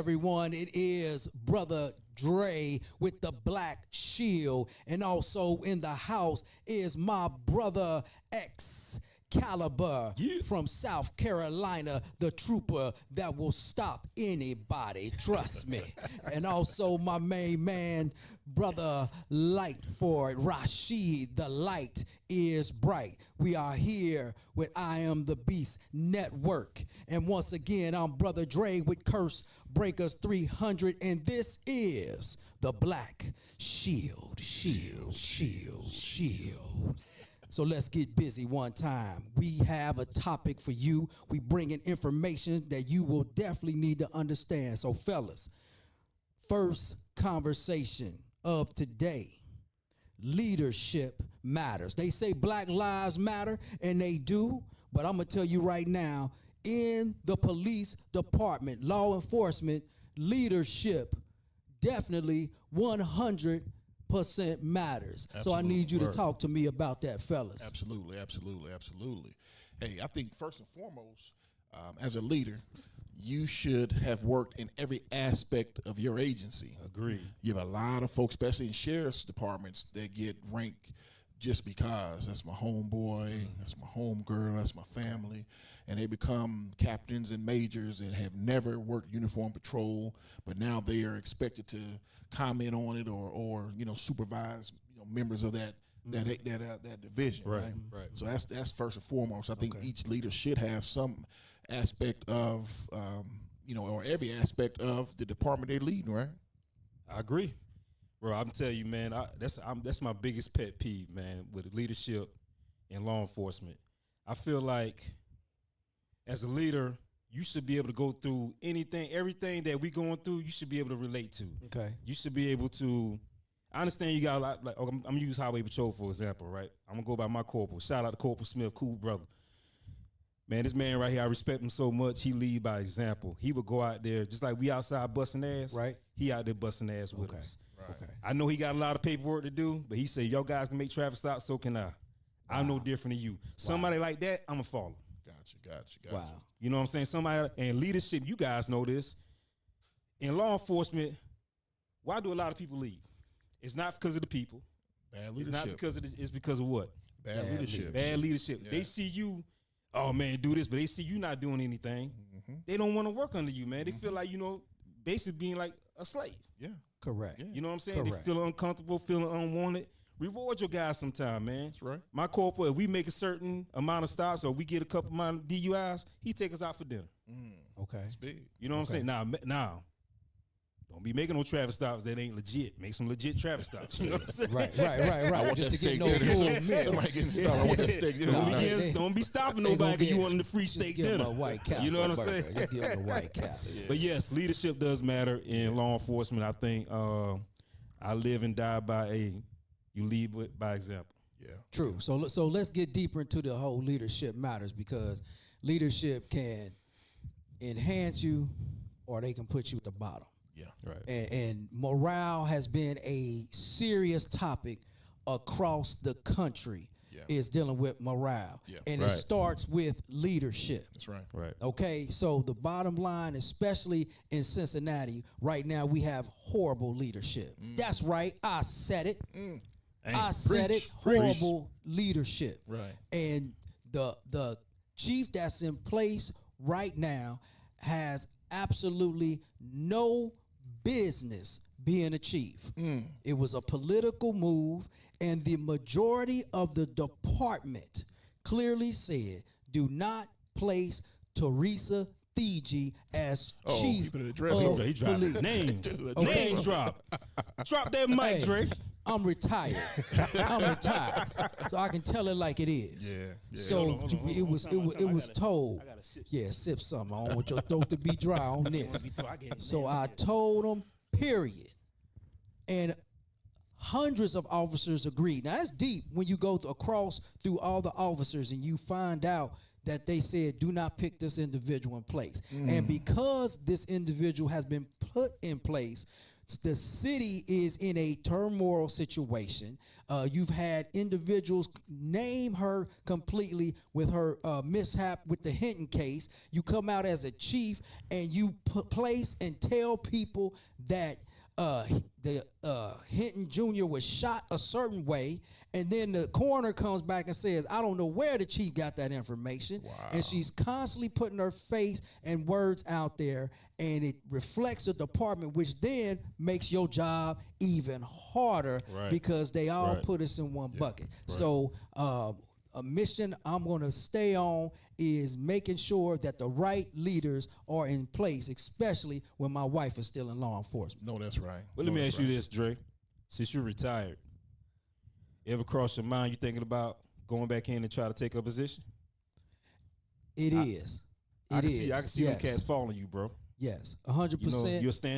everyone. It is Brother Dre with the Black Shield. And also in the house is my brother Xcalibur from South Carolina, the trooper that will stop anybody, trust me. And also my main man, Brother Lightford, Rasheed, the light is bright. We are here with I Am the Beast Network. And once again, I'm Brother Dre with Curse Breakers 300, and this is the Black Shield, Shield, Shield, Shield. So let's get busy one time. We have a topic for you. We bring in information that you will definitely need to understand. So fellas, first conversation of today, leadership matters. They say Black Lives Matter, and they do, but I'm gonna tell you right now, in the police department, law enforcement, leadership definitely 100% matters. Absolutely. So I need you to talk to me about that, fellas. Absolutely, absolutely, absolutely. Hey, I think first and foremost, as a leader, you should have worked in every aspect of your agency. Agreed. You have a lot of folks, especially in sheriff's departments, that get ranked just because. That's my homeboy, that's my homegirl, that's my family. And they become captains and majors and have never worked uniform patrol, but now they are expected to comment on it or you know, supervise, you know, members of that division. Right, right. right. So that's first and foremost. I think each leader should have some aspect of you know, or every aspect of the department they lead, right? I agree. Bro, I'm telling you, man, that's my biggest pet peeve, man, with leadership and law enforcement. I feel like as a leader, you should be able to go through everything that we going through, you should be able to relate to. Okay. You should be able to, I understand you got a lot, like, I'm gonna use Highway Patrol for example, right? I'm gonna go by my corporal. Shout out to Corporal Smith, cool brother. Man, this man right here, I respect him so much. He lead by example. He would go out there, just like we outside busting ass. Right. He out there busting ass with us. Right. Okay. I know he got a lot of paperwork to do, but he said, y'all guys can make traffic stops, so can I. Wow. I'm no different than you. Somebody like that, I'm going to follow. Gotcha. Wow. You know what I'm saying? Somebody, and leadership, you guys know this. In law enforcement, why do a lot of people leave? It's not because of the people. Bad leadership. It's not because of it's because of what? Bad leadership. Bad leadership. Yeah. They see you, oh man, do this, but they see you not doing anything. They don't want to work under you, man. They feel like, you know, basically being like a slave. Yeah. Correct. Yeah. You know what I'm saying? Correct. They feel uncomfortable, feeling unwanted. Reward your guys sometime, man. That's right. My corporal, if we make a certain amount of stops or we get a couple amount of DUIs, he take us out for dinner. Okay. It's big. You know what I'm saying? Now, don't be making no traffic stops that ain't legit. Make some legit traffic stops. You know what I'm saying? Right. I want Just that to get steak no dinner. full meal. Somebody getting stuck. I want that steak dinner. Don't be stopping nobody because you want them to free steak give dinner. them a White Castle You know what I'm burger. saying? Just give them a White Castle. But yes, leadership does matter in law enforcement. I think I live and die by you lead by example. Yeah. True. So let's get deeper into the whole leadership matters, because leadership can enhance you or they can put you at the bottom. Yeah. Right. And morale has been a serious topic across the country. Yeah. Is dealing with morale. Yeah. And Right. it starts with leadership. That's right. Right. Okay, so the bottom line, especially in Cincinnati, right now we have horrible leadership. That's right, I said it. I said it, horrible leadership. Right. And the chief that's in place right now has absolutely no business being a chief. It was a political move, and the majority of the department clearly said, do not place Teresa Thigi as chief you better address of him. He dropped police. names. Okay. Name drop. Drop that mic, Hey, Drake. I'm retired. So I can tell it like it is. Yeah. So Hold on. it was told. I gotta sip. Yeah, sip something. I don't want your throat to be dry on this. I get it. So I told them, period. And hundreds of officers agreed. Now that's deep when you go across through all the officers and you find out that they said, do not pick this individual in place. And because this individual has been put in place, the city is in a turmoil situation. You've had individuals name her completely with her mishap with the Hinton case. You come out as a chief and you place and tell people that the Hinton Jr. was shot a certain way, and then the coroner comes back and says, I don't know where the chief got that information. Wow. And she's constantly putting her face and words out there, and it reflects the department, which then makes your job even harder because they all put us in one bucket. So a mission I'm going to stay on is making sure that the right leaders are in place, especially when my wife is still in law enforcement. No, that's right. Well, let me ask you this, Dre. Since you're retired, ever cross your mind you thinking about going back in and try to take a position? It is. I can see them cats following you, bro. Yes, 100%. You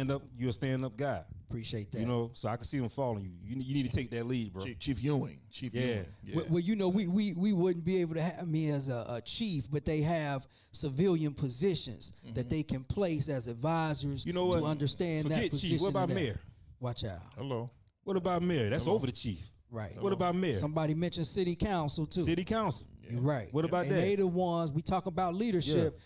know, you're a stand-up guy. Appreciate that. You know, so I can see them following you. You need to take that lead, bro. Chief Ewing. Ewing. Yeah. Well, you know, we wouldn't be able to have me as a chief, but they have civilian positions that they can place as advisors you know what? to understand Forget that position. chief. What about mayor? Watch out. Hello. What about mayor? That's over the chief. Right. What about mayor? Somebody mentioned city council, too. City council. You're right. What about and that? They the ones, we talk about leadership.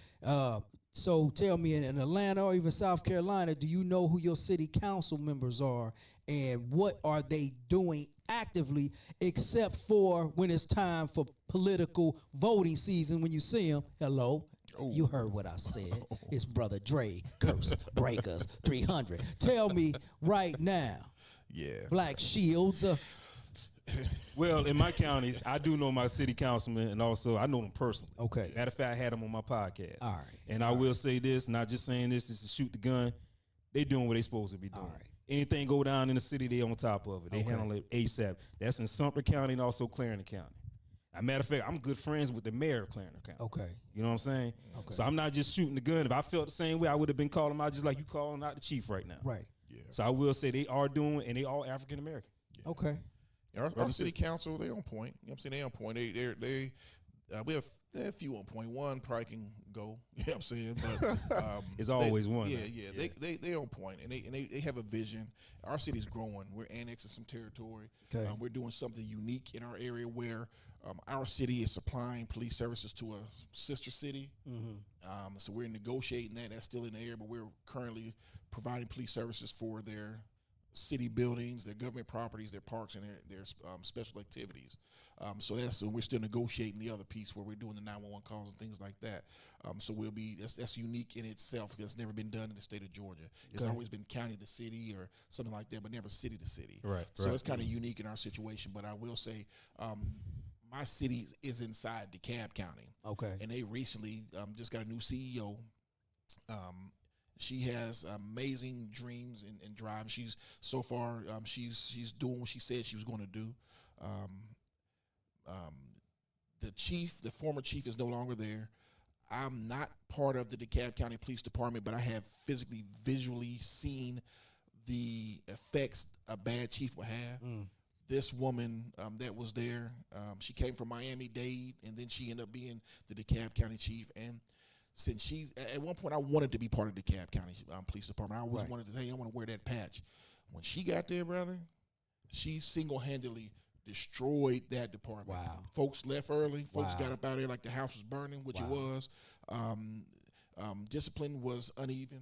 So tell me, in Atlanta or even South Carolina, do you know who your city council members are and what are they doing actively, except for when it's time for political voting season when you see them? Hello. Oh. You heard what I said. It's Brother Dre, Curse Breakers 300. Tell me right now. Yeah. Black Shields. Well, in my counties, I do know my city councilman, and also I know them personally. Okay. Matter of fact, I had them on my podcast. All right. And I will say this, not just saying this is to shoot the gun. They doing what they supposed to be doing. All right. Anything go down in the city, they on top of it. They handle it ASAP. That's in Sumter County and also Clarendon County. As a matter of fact, I'm good friends with the mayor of Clarendon County. Okay. You know what I'm saying? Okay. So I'm not just shooting the gun. If I felt the same way, I would have been calling them out just like you calling out the chief right now. Right. Yeah. So I will say they are doing, and they all African American. Yeah. Okay. Our city council, they on point. You know what I'm saying? They on point. We have a few on point. One probably can go. You know what I'm saying? But It's always one. Yeah. They on point, and they have a vision. Our city's growing. We're annexing some territory. Okay. We're doing something unique in our area where our city is supplying police services to a sister city. Mm-hmm. So we're negotiating that. That's still in the air, but we're currently providing police services for their city buildings, their government properties, their parks, and their special activities. So we're still negotiating the other piece where we're doing the 911 calls and things like that. So that's unique in itself because it's never been done in the state of Georgia. It's always been county to city or something like that, but never city to city. Right. So it's kind of unique in our situation. But I will say, my city is inside DeKalb County. Okay. And they recently just got a new CEO. She has amazing dreams and drive. She's so far she's doing what she said she was going to do. The former chief is no longer there. I'm not part of the DeKalb County Police Department, but I have visually seen the effects a bad chief will have. This woman that was there, she came from Miami-Dade, and then she ended up being the DeKalb County chief. And since she's at one point, I wanted to be part of the DeKalb County Police Department. I always wanted to say, hey, I want to wear that patch. When she got there, brother, she single-handedly destroyed that department. Wow. Folks left early. Folks got up out of there like the house was burning, which it was. Discipline was uneven.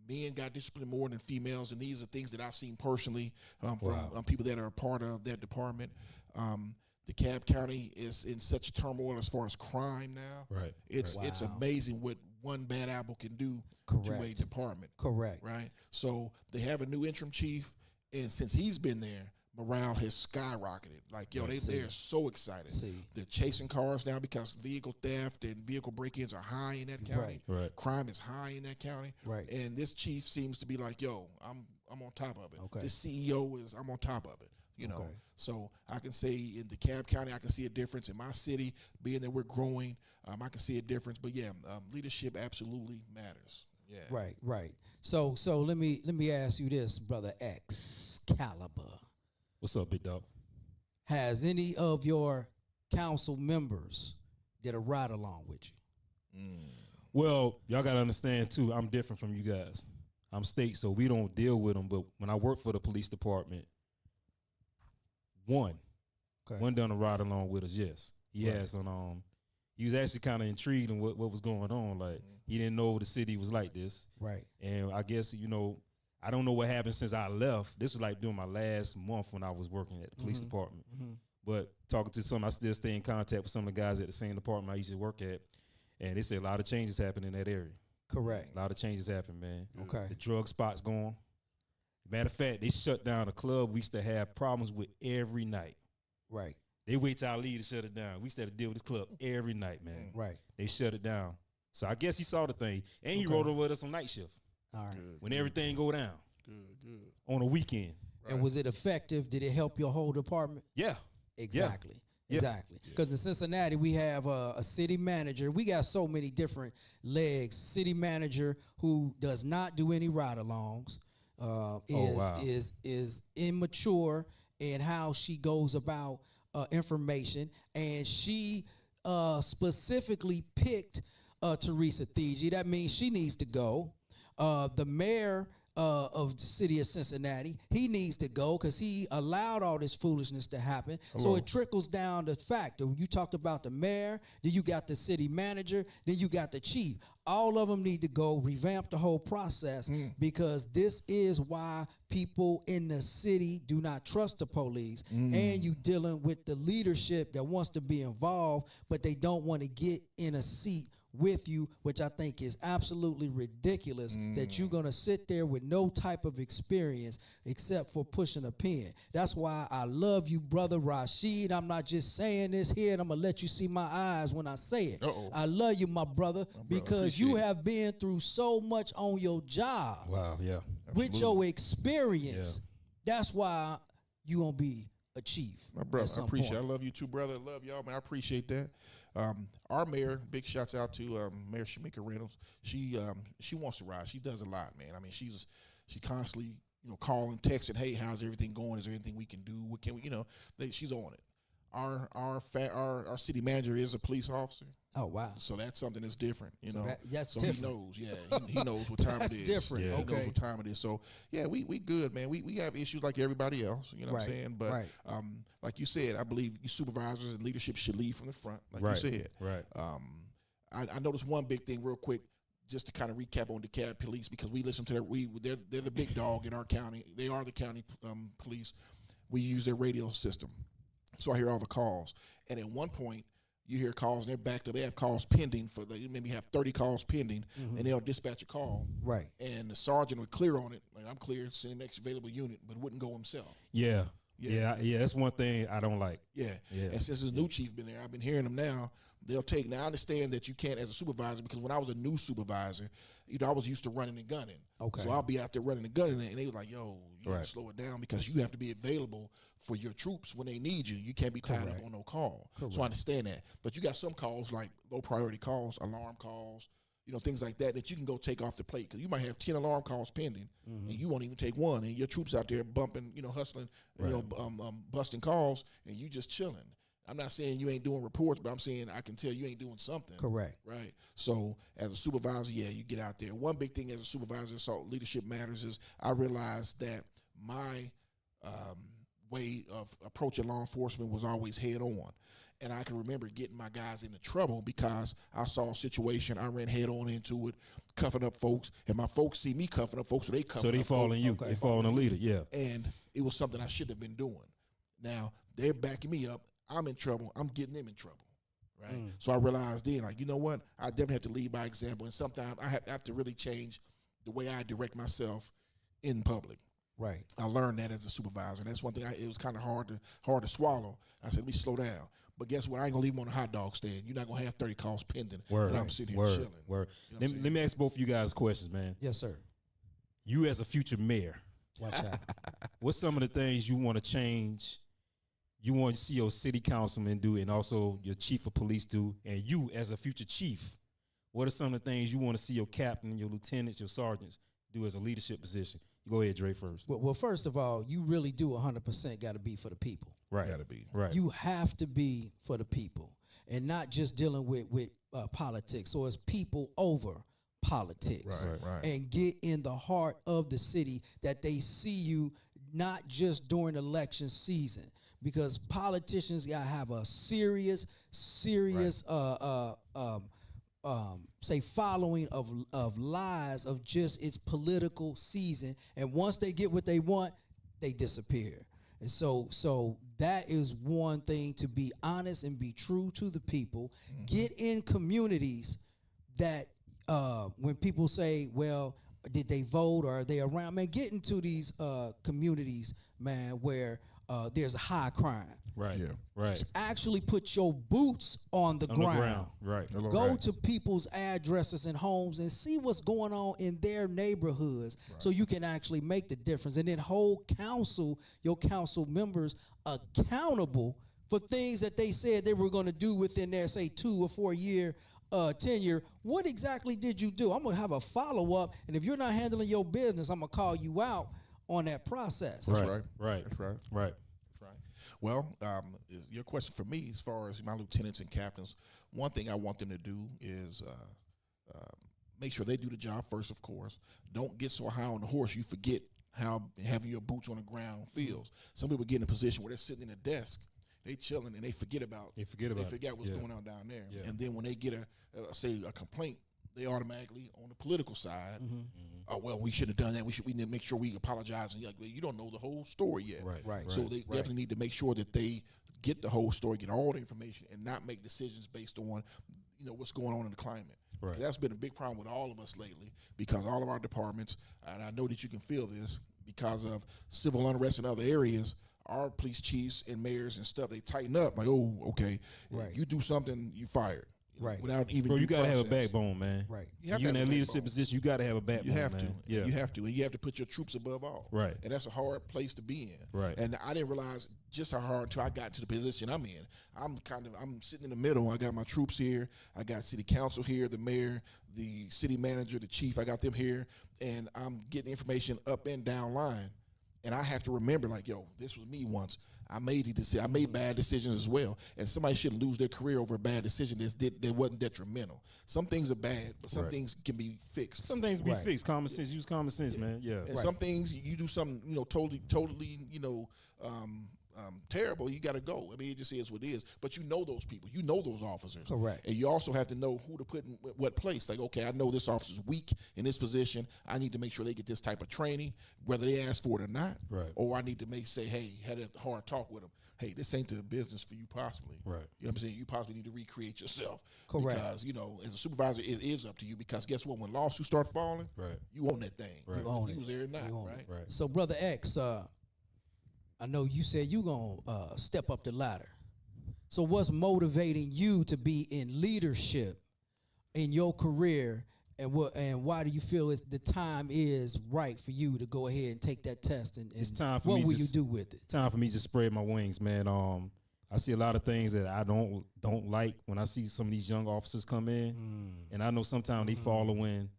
Men got disciplined more than females, and these are things that I've seen personally from people that are a part of that department. DeKalb County is in such turmoil as far as crime now. Right. It's amazing what one bad apple can do to a department. Correct. Right. So they have a new interim chief, and since he's been there, morale has skyrocketed. Like, yo, they're so excited. They're chasing cars now because vehicle theft and vehicle break-ins are high in that county. Right. Crime is high in that county. Right. And this chief seems to be like, yo, I'm on top of it. Okay. This CEO I'm on top of it. You know, so I can say in DeKalb County, I can see a difference. In my city, being that we're growing, I can see a difference. But yeah, leadership absolutely matters. Yeah. Right. So let me ask you this, brother Xcalibur. What's up, big dog? Has any of your council members did a ride along with you? Well, y'all gotta understand too, I'm different from you guys. I'm state, so we don't deal with them. But when I work for the police department, one done a ride along with us. Yes, he has on. He was actually kind of intrigued in what was going on. Like he didn't know the city was like this. Right. And I guess I don't know what happened since I left. This was like during my last month when I was working at the police department. But talking to some, I still stay in contact with some of the guys at the same department I used to work at, and they said a lot of changes happened in that area. Correct. A lot of changes happened, man. Okay. The drug spot's gone. Matter of fact, they shut down a club we used to have problems with every night. Right. They wait till I leave to shut it down. We used to have to deal with this club every night, man. Right. They shut it down. So I guess he saw the thing. And he rode over with us on night shift. All right. When everything go down. Good. On a weekend. Right. And was it effective? Did it help your whole department? Yeah. Exactly. Yeah. Exactly. Because in Cincinnati, we have a city manager. We got so many different legs. City manager who does not do any ride-alongs, is immature in how she goes about information, and she specifically picked Teresa Thigi. That means she needs to go. The mayor of the city of Cincinnati, he needs to go because he allowed all this foolishness to happen. So it trickles down the fact that you talked about the mayor, then you got the city manager, then you got the chief. All of them need to go, revamp the whole process, because this is why people in the city do not trust the police. And you dealing with the leadership that wants to be involved, but they don't want to get in a seat with you, which I think is absolutely ridiculous, that you're going to sit there with no type of experience except for pushing a pen. That's why I love you, brother Rasheed. I'm not just saying this here, and I'm going to let you see my eyes when I say it. I love you, my brother, because you have been through so much on your job. Wow, yeah. With your experience. That's why you're going to be a chief. My brother, I appreciate it. I point. love you too, brother. I love y'all, man. I appreciate that. Our mayor, big shouts out to Mayor Shamika Reynolds. She wants to ride. She does a lot, man. I mean, she constantly, calling, texting, hey, how's everything going? Is there anything we can do? What can we, she's on it. Our city manager is a police officer. Oh, wow. So that's something that's different, That's so different. he knows, he knows what time it is. That's different. Yeah, Okay. he knows what time it is. So yeah, we good, man. We have issues like everybody else, you know what I'm saying? But like you said, I believe supervisors and leadership should lead from the front, like you said. Right. I noticed one big thing real quick, just to kind of recap on DeKalb Police, because we listen to their they're the big dog in our county. They are the county police. We use their radio system. So I hear all the calls. And at one point, you hear calls, and they're backed up. They have calls pending they maybe have 30 calls pending, and they'll dispatch a call. Right. And the sergeant would clear on it, like, I'm clear, send the next available unit, but wouldn't go himself. Yeah. That's one thing I don't like. Yeah. And since the new chief been there, I've been hearing them now. Now, I understand that you can't as a supervisor, because when I was a new supervisor, I was used to running and gunning. Okay. So I'll be out there running and gunning, and they was like, yo, you got to slow it down, because you have to be available for your troops when they need you. You can't be tied up on no call. So I understand that. But you got some calls, like low priority calls, alarm calls, things like that you can go take off the plate, because you might have 10 alarm calls pending, and you won't even take one, and your troops out there bumping, hustling, busting calls, and you just chilling. I'm not saying you ain't doing reports, but I'm saying I can tell you ain't doing something. Correct. Right. So as a supervisor, you get out there. One big thing as a supervisor, so leadership matters, is I realized that my way of approaching law enforcement was always head on. And I can remember getting my guys into trouble because I saw a situation, I ran head on into it, cuffing up folks, and my folks see me cuffing up folks, so they cuffing up So they fall folks. on you. They fall on the leader, yeah. And it was something I shouldn't have been doing. Now, they're backing me up. I'm in trouble. I'm getting them in trouble, right? So I realized then, like, you know what? I definitely have to lead by example, and sometimes I have to really change the way I direct myself in public. Right. I learned that as a supervisor, and that's one thing. It was kind of hard to swallow. I said, let me slow down. But guess what? I ain't gonna leave them on a hot dog stand. You're not gonna have 30 calls pending. Word. And I'm sitting here chilling. Word. You know Let me ask both of you guys questions, man. Yes, sir. You as a future mayor, Watch out. what's some of the things you want to change? You want to see your city councilman do, and also your chief of police do, and you as a future chief, what are some of the things you want to see your captain, your lieutenants, your sergeants do as a leadership position? Go ahead, Dre, first. Well, first of all, you really do 100% got to be for the people. Right. Gotta be. Right. You have to be for the people, and not just dealing with politics. So it's people over politics Right. and get in the heart of the city, that they see you not just during election season, because politicians gotta have a serious say following of lies of just its political season, and once they get what they want, they disappear. And so that is one thing, to be honest and be true to the people. Get in communities that when people say, well, did they vote or are they around? Man, get into these communities, man, where there's a high crime. Right. Yeah. Right. Actually put your boots on the ground. Right. Go to people's addresses and homes and see what's going on in their neighborhoods, so you can actually make the difference. And then hold your council members accountable for things that they said they were going to do within their, say, 2 or 4 year tenure. What exactly did you do? I'm going to have a follow-up, and if you're not handling your business, I'm going to call you out on that process. That's Right. right. Right. Right. Right. Well, your question for me, as far as my lieutenants and captains, one thing I want them to do is make sure they do the job first, of course. Don't get so high on the horse you forget how having your boots on the ground feels. Some people get in a position where they're sitting in a desk, they chilling, and they forget what's going on down there. Yeah. And then when they get a complaint, they automatically on the political side. Oh, well, we shouldn't have done that. We need to make sure we apologize. And you're like, well, you don't know the whole story yet. Right. So they definitely need to make sure that they get the whole story, get all the information, and not make decisions based on, what's going on in the climate. Right. That's been a big problem with all of us lately, because all of our departments, and I know that you can feel this, because of civil unrest in other areas, our police chiefs and mayors and stuff, they tighten up. Like, oh, okay, you do something, you fired. Right. Without even Bro, you gotta have a backbone, man. Right. You have You to in have that a leadership backbone. position, you gotta have a backbone. You have man. to. Yeah. You have to. And you have to put your troops above all. Right. And that's a hard place to be in. Right. And I didn't realize just how hard until I got to the position I'm in. I'm sitting in the middle. I got my troops here. I got city council here, the mayor, the city manager, the chief. I got them here. And I'm getting information up and down line. And I have to remember, like, yo, this was me once. I made bad decisions as well, and somebody shouldn't lose their career over a bad decision that wasn't detrimental. Some things are bad, but some things can be fixed. Some things be fixed. Common sense. Use common sense, man. Yeah. And some things you do something totally terrible. You got to go. I mean, it just is what it is. But you know those people. You know those officers. Correct. And you also have to know who to put in what place. Like, okay, I know this officer's weak in this position. I need to make sure they get this type of training, whether they ask for it or not. Right. Or I need to say, hey, had a hard talk with them. Hey, this ain't the business for you possibly. Right. You know what I'm saying? You possibly need to recreate yourself. Correct. Because, as a supervisor, it is up to you. Because guess what? When lawsuits start falling, you own that thing. Right. You own it. was there or not, You own right? it. Right. So, Brother X, I know you said you going to step up the ladder. So what's motivating you to be in leadership in your career, and why do you feel the time is right for you to go ahead and take that test? And it's time for what me. Will you do with it? Time for me to spread my wings, man. I see a lot of things that I don't like when I see some of these young officers come in, and I know sometimes they following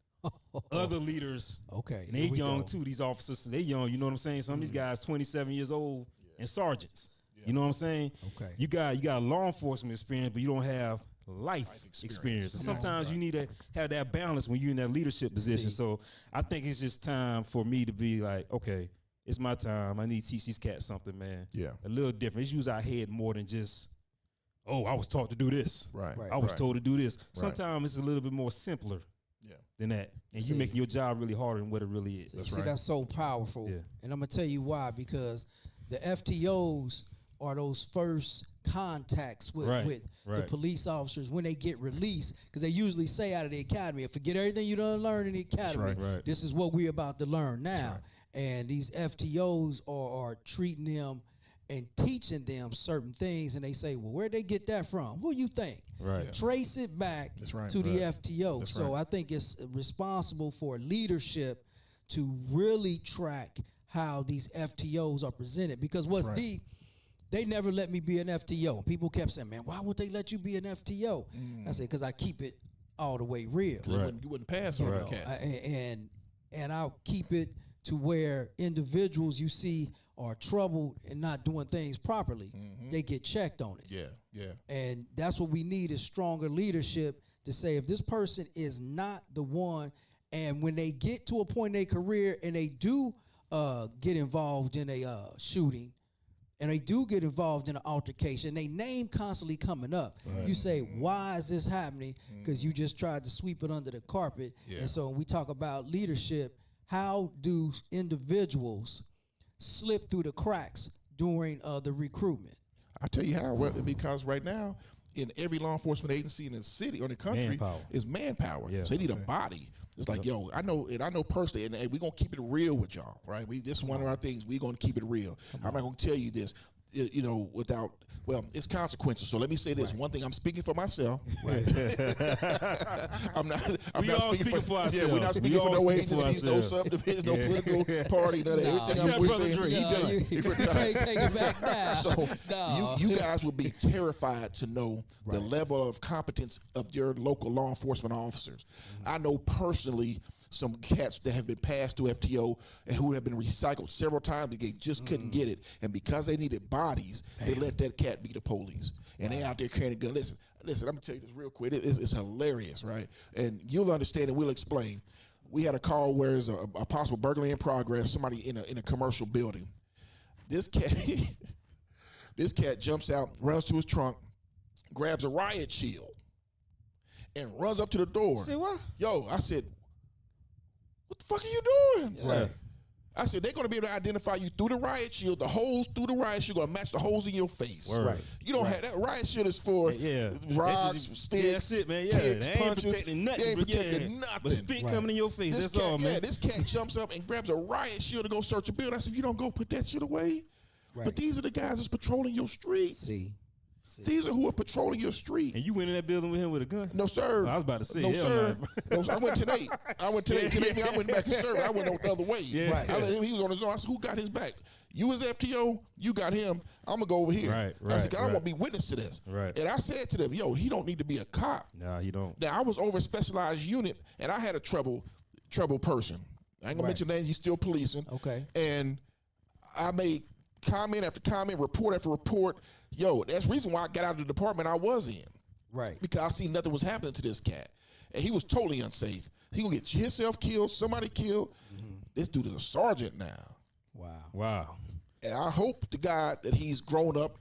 other leaders. Okay. And they young too. These officers, they young. You know what I'm saying? Some of these guys, 27 years old, and sergeants. You know what I'm saying? Okay. You got law enforcement experience, but you don't have life experience. And sometimes you need to have that balance when you're in that leadership position. So I think it's just time for me to be like, okay, it's my time. I need to teach these cats something, man. Yeah. A little different. Let's use our head more than just, oh, I was taught to do this. Right. I was told to do this. Sometimes it's a little bit more simpler than that. And you making your job really harder than what it really is. That's that's so powerful. Yeah. And I'm going to tell you why, because the FTOs are those first contacts with the police officers when they get released, because they usually say out of the academy, forget everything you done learned in the academy. This is what we're about to learn now. And these FTOs are treating them and teaching them certain things, and they say, well, where'd they get that from? Who you think? Trace it back to the FTO. So I think it's responsible for leadership to really track how these FTOs are presented, because what's deep, they never let me be an FTO. People kept saying, man, why would they let you be an FTO? I said, because I keep it all the way real. You wouldn't pass on the cats. And I'll keep it to where individuals you see are troubled and not doing things properly, they get checked on it. Yeah. And that's what we need, is stronger leadership to say if this person is not the one, and when they get to a point in their career and they do get involved in a shooting, and they do get involved in an altercation, they name constantly coming up. You say, why is this happening? Because you just tried to sweep it under the carpet. And so when we talk about leadership, how do individuals slip through the cracks during the recruitment? I tell you how, because right now, in every law enforcement agency in the city or in the country is manpower. So they need a body. It's like, yo, I know personally, and we're going to keep it real with y'all, right? This is one of our things. We're going to keep it real. I'm not going to tell you this, without, it's consequences. So let me say this. One thing, I'm speaking for myself. Right. I'm not speaking for ourselves. Yeah, we're not speaking for no agencies, no subdivisions, no political party, none of that. Everything we're saying, you can't take it back now. So you guys will be terrified to know the level of competence of your local law enforcement officers. I know personally some cats that have been passed to FTO and who have been recycled several times. They just couldn't get it. And because they needed bodies, they let that cat be the police. And they out there carrying a gun. Listen, I'm going to tell you this real quick. It's hilarious, right? And you'll understand and we'll explain. We had a call where there's a possible burglary in progress, somebody in a commercial building. This cat jumps out, runs to his trunk, grabs a riot shield, and runs up to the door. Say what? Yo, I said, what the fuck are you doing? Right. I said, they're going to be able to identify you through the riot shield. The holes through the riot shield going to match the holes in your face. Right. You don't have that. Riot shield is for rocks, sticks, that's it, man. kicks, they ain't punches. protecting nothing. They ain't protecting nothing. But spit coming in your face, that's all, man. Yeah, this cat jumps up and grabs a riot shield to go search a building. I said, if you don't go put that shit away. Right. But these are the guys that's patrolling your street. See. These are who are patrolling your street. And you went in that building with him with a gun? No, sir. I was about to say, no, sir. No, I went today. I went back to service. I went the other way. I let him. He was on his own. I said, who got his back? You as FTO, you got him. I'm going to go over here. I said, I don't want to be witness to this. And I said to them, yo, he don't need to be a cop. Nah, he don't. Now, I was over a specialized unit, and I had a trouble person. I ain't going to mention names. He's still policing. Okay. And I made comment after comment, report after report. Yo, that's the reason why I got out of the department I was in. Right. Because I seen nothing was happening to this cat. And he was totally unsafe. He gonna get himself killed, somebody killed. This dude is a sergeant now. Wow. And I hope to God that he's grown up,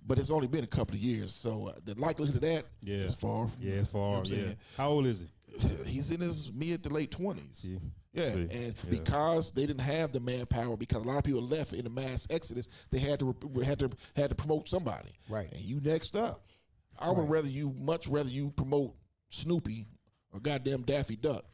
but it's only been a couple of years. So the likelihood of that is far. It's far. You know How old is he? He's in his mid to late 20s. See? Because they didn't have the manpower, because a lot of people left in the mass exodus, they had to promote somebody. Right. And you next up. I would much rather you promote Snoopy or goddamn Daffy Duck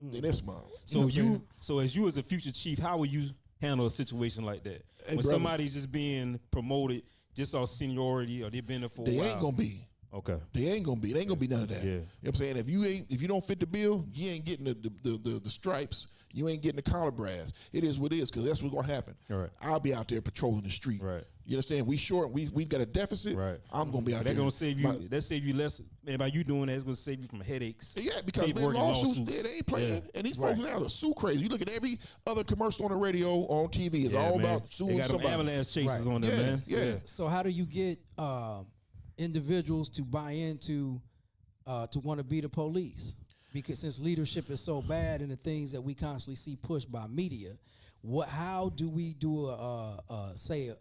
than this mom. So as you as a future chief, how would you handle a situation like that? Hey, when brother, somebody's just being promoted just off seniority, or they've been there for a while? They ain't gonna be. Okay. They ain't gonna be. They ain't gonna be none of that. Yeah. You know what I'm saying? If you don't fit the bill, you ain't getting the stripes. You ain't getting the collar brass. It is what it is, because that's what's gonna happen. All right. I'll be out there patrolling the street. Right. You understand? We've got a deficit. Right. I'm gonna be out there. They're gonna save you. That save you less. Man, by you doing that, it's gonna save you from headaches. Yeah, because man, lawsuits, they ain't playing. And these folks now are sue crazy. You look at every other commercial on the radio or on TV. It's all about suing somebody. They got them ambulance chases on them, man. Yeah. So how do you get individuals to buy into to want to be the police? Because since leadership is so bad and the things that we constantly see pushed by media, how do we do a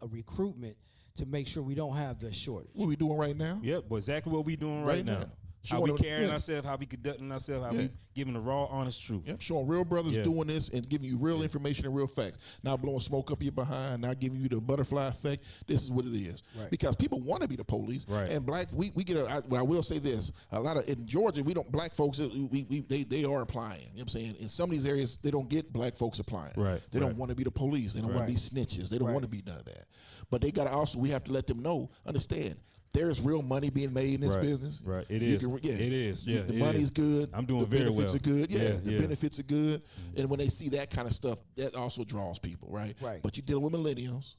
recruitment to make sure we don't have the shortage? What we doing right now? Yep, but exactly what we doing right now. How we carrying ourselves, how we conducting ourselves, how we giving the raw, honest truth. Yep, showing real brothers doing this and giving you real information and real facts. Not blowing smoke up your behind, not giving you the butterfly effect. This is what it is. Right. Because people want to be the police. Right. And black, we get I will say this, a lot of, in Georgia, black folks, they are applying. You know what I'm saying? In some of these areas, they don't get black folks applying. Right. They don't want to be the police. They don't want to be snitches. They don't want to be none of that. But they got to also, we have to let them know, understand, there's real money being made in this business. Right, it is. It is. Yeah, the money's good. I'm doing very well. The benefits are good. The benefits are good. And when they see that kind of stuff, that also draws people, right? Right. But you're dealing with millennials.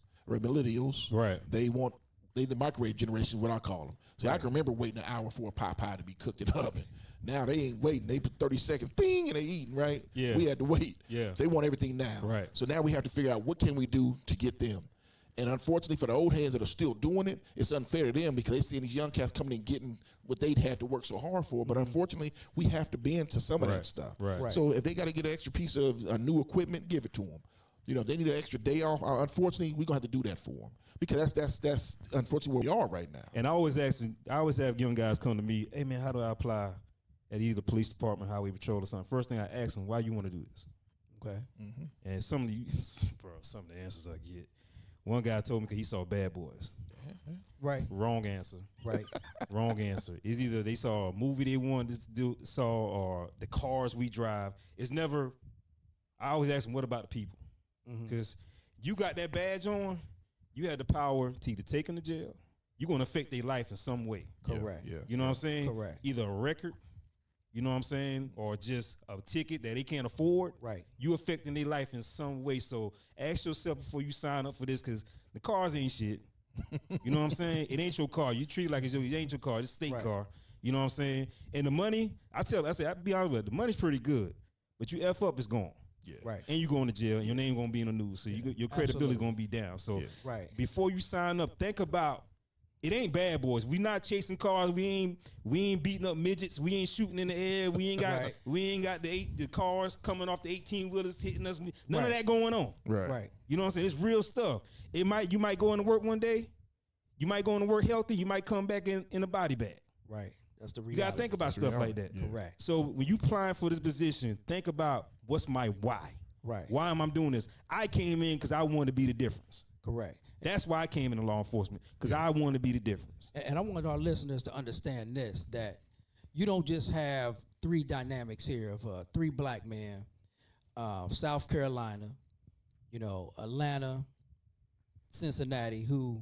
Right. They the microwave generation is what I call them. See, I can remember waiting an hour for a pot pie to be cooked in the oven. Now they ain't waiting. They put 30 seconds, ding, and they eating, right? Yeah. We had to wait. Yeah. So they want everything now. Right. So now we have to figure out what can we do to get them. And unfortunately for the old hands that are still doing it, it's unfair to them because they see these young cats coming and getting what they'd had to work so hard for. But unfortunately, we have to bend to some of that stuff. Right. So if they got to get an extra piece of new equipment, give it to them. You know, if they need an extra day off, unfortunately, we're going to have to do that for them because that's unfortunately where we are right now. And I always have young guys come to me, hey, man, how do I apply at either police department, highway patrol or something? First thing I ask them, why you want to do this? Okay. And some of the answers I get. One guy told me because he saw Bad Boys. Right. Wrong answer. Right. Wrong answer. It's either they saw a movie they wanted to do, or the cars we drive. It's never. I always ask them, what about the people? Because you got that badge on, you had the power to either take them to jail. You're going to affect their life in some way. Correct. Yeah. You know what I'm saying? Correct. Either a record, you know what I'm saying, or just a ticket that they can't afford. Right. You affecting their life in some way. So ask yourself before you sign up for this, because the cars ain't shit. You know what I'm saying? It ain't your car. You treat it like it ain't your car. It's a state car. You know what I'm saying? And the money, I be honest with you, the money's pretty good, but you F up, it's gone. Yeah. Right. And you going to jail, and your name gonna be in the news, so your credibility is gonna be down. So Right. before you sign up, think about it. Ain't Bad Boys. We not chasing cars. We ain't beating up midgets. We ain't shooting in the air. We ain't got the cars coming off the 18-wheelers hitting us. None of that going on. Right. You know what I'm saying? It's real stuff. You might go into work one day. You might go into work healthy. You might come back in a body bag. Right. That's the You reality. gotta think about stuff like that. Yeah. Correct. So when you applying for this position, think about what's my why. Right. Why am I doing this? I came in because I wanted to be the difference. Correct. That's why I came into law enforcement, because I wanted to be the difference. And I want our listeners to understand this, that you don't just have three dynamics here of three black men, South Carolina, Atlanta, Cincinnati, who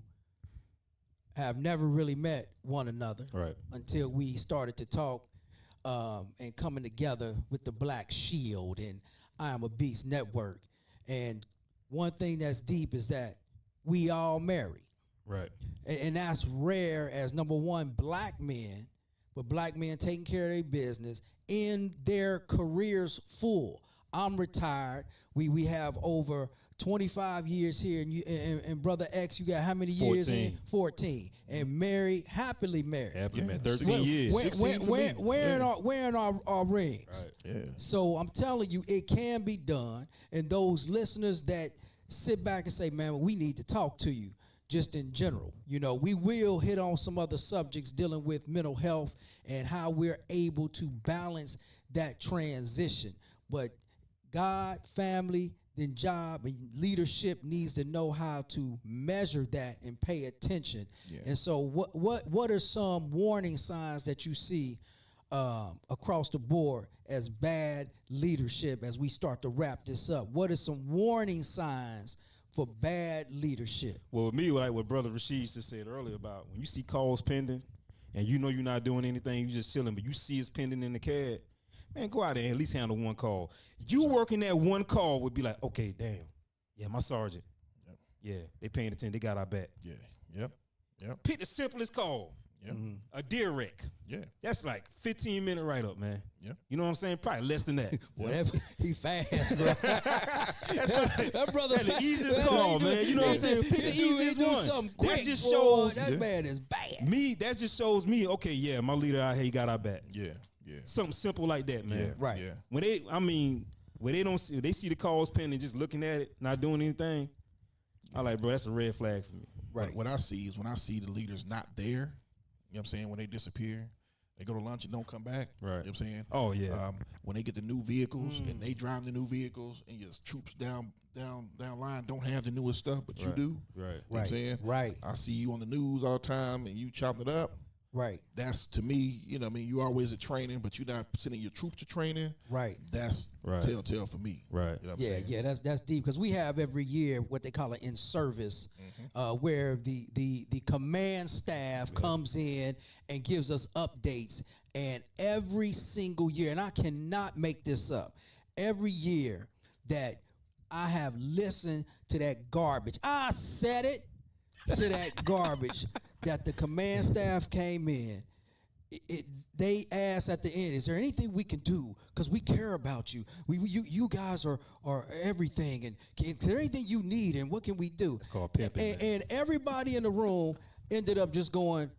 have never really met one another until we started to talk and coming together with the Black Shield and I Am a Beast Network. And one thing that's deep is that we all married. Right. And that's rare as, number one, black men, but black men taking care of their business in their careers full. I'm retired. We have over 25 years here, and Brother X, you got how many years? 14. And married, happily married. Happily married. 13 years. Wearing our rings. Right. Yeah. So I'm telling you, it can be done. And those listeners that sit back and say, man, we need to talk to you, just in general. We will hit on some other subjects dealing with mental health and how we're able to balance that transition. But God, family, then job, and leadership needs to know how to measure that and pay attention. Yeah. And so what are some warning signs that you see across the board as bad leadership as we start to wrap this up? What are some warning signs for bad leadership? Well, with me, like what Brother Rasheed just said earlier about when you see calls pending and you know you're not doing anything, you just chilling, but you see it's pending in the CAD, man, go out there and at least handle one call. You working that one call would be like, okay, damn. Yeah, my sergeant. Yep. Yeah, they paying attention. They got our back. Yeah. Yep. Pick the simplest call. Yep. A dear wreck. Yeah. That's like 15-minute write-up, man. Yeah. You know what I'm saying? Probably less than that. Whatever. He fast, bro. that brother that's the easiest call, man. You know what I'm saying? Pick the easiest one. That just shows that man is bad. That just shows me, okay, yeah, my leader out here, he got our back. Yeah. Something simple like that, man. Yeah. Right. Yeah. When they see the calls pending, just looking at it, not doing anything, I like, bro, that's a red flag for me. Right. What I see is when I see the leaders not there, you know what I'm saying, when they disappear, they go to lunch and don't come back. Right. You know what I'm saying? Oh, yeah. When they get the new vehicles and they drive the new vehicles and your troops down line don't have the newest stuff, but you do. Right. You know what I'm saying? Right. I see you on the news all the time and you chopping it up. Right. That's, to me, you always at training, but you're not sending your troops to training. Right. That's telltale for me. Right. You know what I'm saying? Yeah, that's deep, because we have every year what they call an in-service, where the command staff comes in and gives us updates, and every single year, and I cannot make this up, every year that I have listened to that garbage, I said it to that garbage, that the command staff came in they ask at the end, is there anything we can do? Because we care about you. You guys are everything. And is there anything you need? And what can we do? It's called pimping. And everybody in the room ended up just going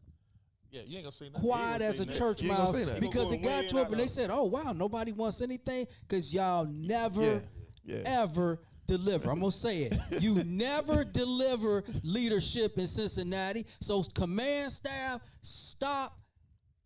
Yeah, you ain't gonna say nothing. quiet as a church You ain't gonna mouse say that. because it got to it, and they said, "Oh wow, nobody wants anything," because y'all never ever deliver. I'm gonna say it. You never deliver leadership in Cincinnati. So command staff, stop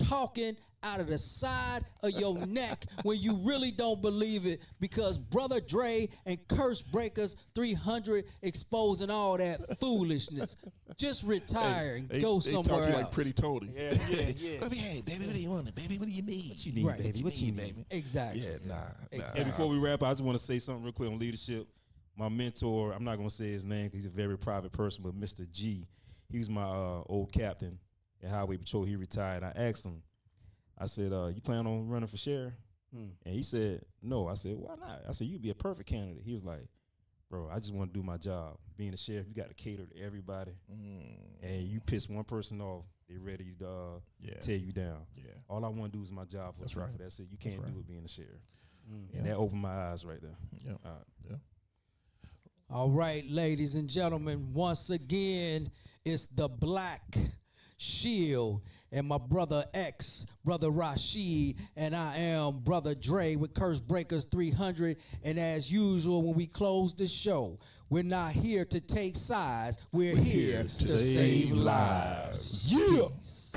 talking out of the side of your neck when you really don't believe it, because Brother Dre and Curse Breakers 300 exposing all that foolishness. Just retire and go somewhere talking else. like Pretty Tony. Yeah. Baby, hey, baby, what do you want? Baby, what do you need? What you need, Right. baby? What you need? Exactly. Yeah, nah. And before we wrap, I just want to say something real quick on leadership. My mentor, I'm not going to say his name because he's a very private person, but Mr. G, he was my old captain at Highway Patrol. He retired. I asked him, I said, you plan on running for sheriff? And he said, no. I said, why not? I said, you'd be a perfect candidate. He was like, bro, I just want to do my job. Being a sheriff, you got to cater to everybody. And you piss one person off, they ready to tear you down. Yeah. All I want to do is my job for the right. That's it. You can't do it being a sheriff. Yeah. And that opened my eyes right there. Yeah. All right. Yeah. All right, ladies and gentlemen, once again, it's the Black Shield and my brother X, Brother Rasheed, and I am Brother Dre with Curse Breakers 300. And as usual, when we close the show, we're not here to take sides. We're here to save lives. Yeah. Peace.